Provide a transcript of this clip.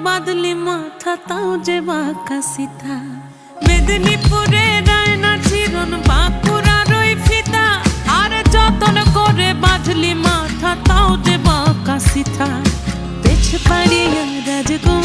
বাদলি মাথা তাও যে বাঁকা সিথা মেদিনীপুরে রায়না চিরন বাঁকুড়ার ওই ফিতা আর যতন করে বাঁধলি মাথা তাও যে বাঁকা সিথা পেছ পাড়িয়া রাজগো